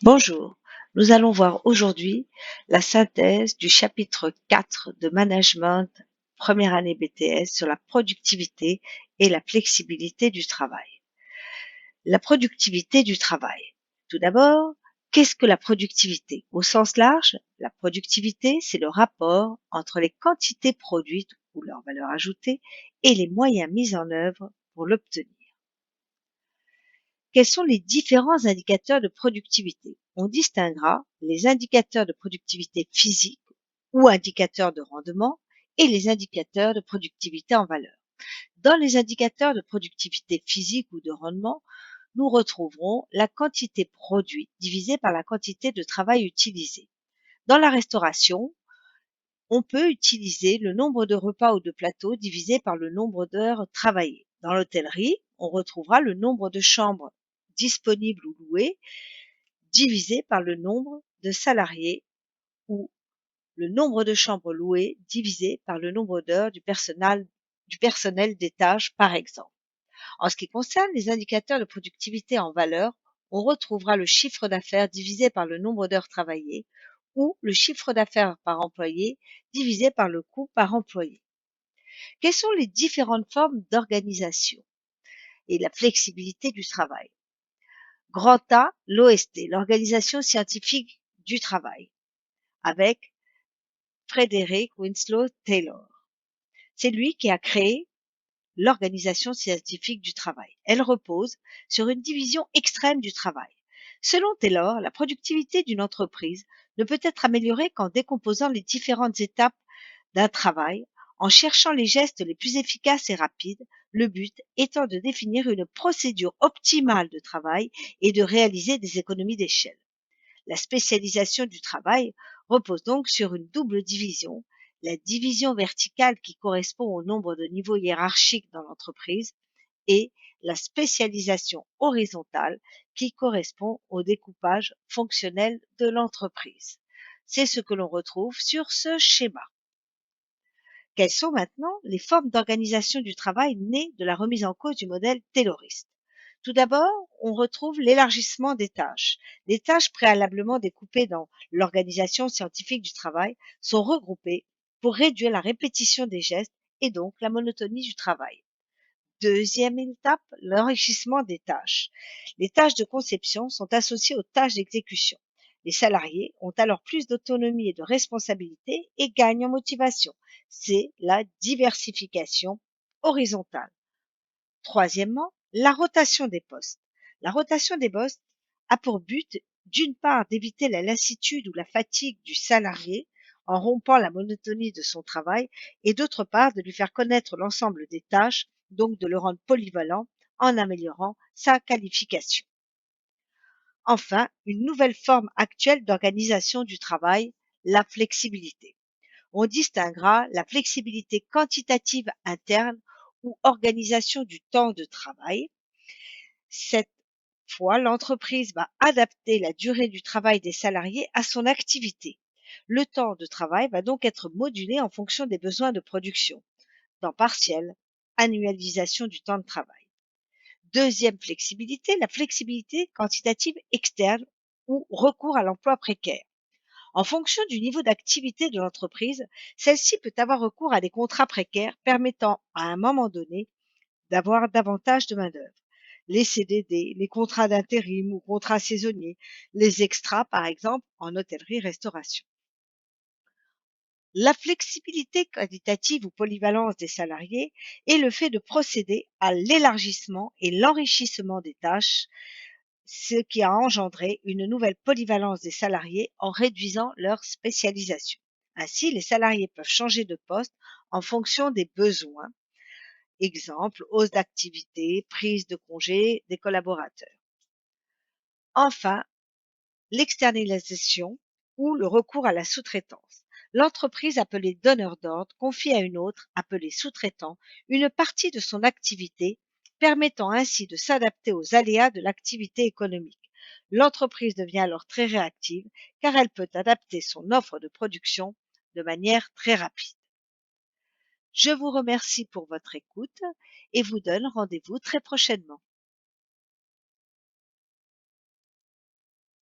Bonjour, nous allons voir aujourd'hui la synthèse du chapitre 4 de Management, première année BTS, sur la productivité et la flexibilité du travail. La productivité du travail. Tout d'abord, qu'est-ce que la productivité? Au sens large, la productivité, c'est le rapport entre les quantités produites ou leur valeur ajoutée et les moyens mis en œuvre pour l'obtenir. Quels sont les différents indicateurs de productivité? On distinguera les indicateurs de productivité physique ou indicateurs de rendement et les indicateurs de productivité en valeur. Dans les indicateurs de productivité physique ou de rendement, nous retrouverons la quantité produite divisée par la quantité de travail utilisé. Dans la restauration, on peut utiliser le nombre de repas ou de plateaux divisé par le nombre d'heures travaillées. Dans l'hôtellerie, on retrouvera le nombre de chambres disponibles ou louées divisé par le nombre de salariés ou le nombre de chambres louées divisé par le nombre d'heures du personnel d'étage, par exemple. En ce qui concerne les indicateurs de productivité en valeur, on retrouvera le chiffre d'affaires divisé par le nombre d'heures travaillées ou le chiffre d'affaires par employé divisé par le coût par employé. Quelles sont les différentes formes d'organisation et la flexibilité du travail? Grand A, l'OST, l'Organisation scientifique du travail, avec Frederick Winslow Taylor. C'est lui qui a créé l'Organisation scientifique du travail. Elle repose sur une division extrême du travail. Selon Taylor, la productivité d'une entreprise ne peut être améliorée qu'en décomposant les différentes étapes d'un travail, en cherchant les gestes les plus efficaces et rapides, le but étant de définir une procédure optimale de travail et de réaliser des économies d'échelle. La spécialisation du travail repose donc sur une double division, la division verticale qui correspond au nombre de niveaux hiérarchiques dans l'entreprise et la spécialisation horizontale qui correspond au découpage fonctionnel de l'entreprise. C'est ce que l'on retrouve sur ce schéma. Quelles sont maintenant les formes d'organisation du travail nées de la remise en cause du modèle tayloriste? Tout d'abord, on retrouve l'élargissement des tâches. Les tâches préalablement découpées dans l'organisation scientifique du travail sont regroupées pour réduire la répétition des gestes et donc la monotonie du travail. Deuxième étape, l'enrichissement des tâches. Les tâches de conception sont associées aux tâches d'exécution. Les salariés ont alors plus d'autonomie et de responsabilité et gagnent en motivation. C'est la diversification horizontale. Troisièmement, la rotation des postes. La rotation des postes a pour but, d'une part, d'éviter la lassitude ou la fatigue du salarié en rompant la monotonie de son travail et d'autre part, de lui faire connaître l'ensemble des tâches, donc de le rendre polyvalent en améliorant sa qualification. Enfin, une nouvelle forme actuelle d'organisation du travail, la flexibilité. On distinguera la flexibilité quantitative interne ou organisation du temps de travail. Cette fois, l'entreprise va adapter la durée du travail des salariés à son activité. Le temps de travail va donc être modulé en fonction des besoins de production. Temps partiel, annualisation du temps de travail. Deuxième flexibilité, la flexibilité quantitative externe ou recours à l'emploi précaire. En fonction du niveau d'activité de l'entreprise, celle-ci peut avoir recours à des contrats précaires permettant à un moment donné d'avoir davantage de main-d'œuvre. Les CDD, les contrats d'intérim ou contrats saisonniers, les extras par exemple en hôtellerie-restauration. La flexibilité qualitative ou polyvalence des salariés est le fait de procéder à l'élargissement et l'enrichissement des tâches, ce qui a engendré une nouvelle polyvalence des salariés en réduisant leur spécialisation. Ainsi, les salariés peuvent changer de poste en fonction des besoins. Exemple, hausse d'activité, prise de congé des collaborateurs. Enfin, l'externalisation ou le recours à la sous-traitance. L'entreprise appelée donneur d'ordre confie à une autre, appelée sous-traitant, une partie de son activité, permettant ainsi de s'adapter aux aléas de l'activité économique. L'entreprise devient alors très réactive car elle peut adapter son offre de production de manière très rapide. Je vous remercie pour votre écoute et vous donne rendez-vous très prochainement.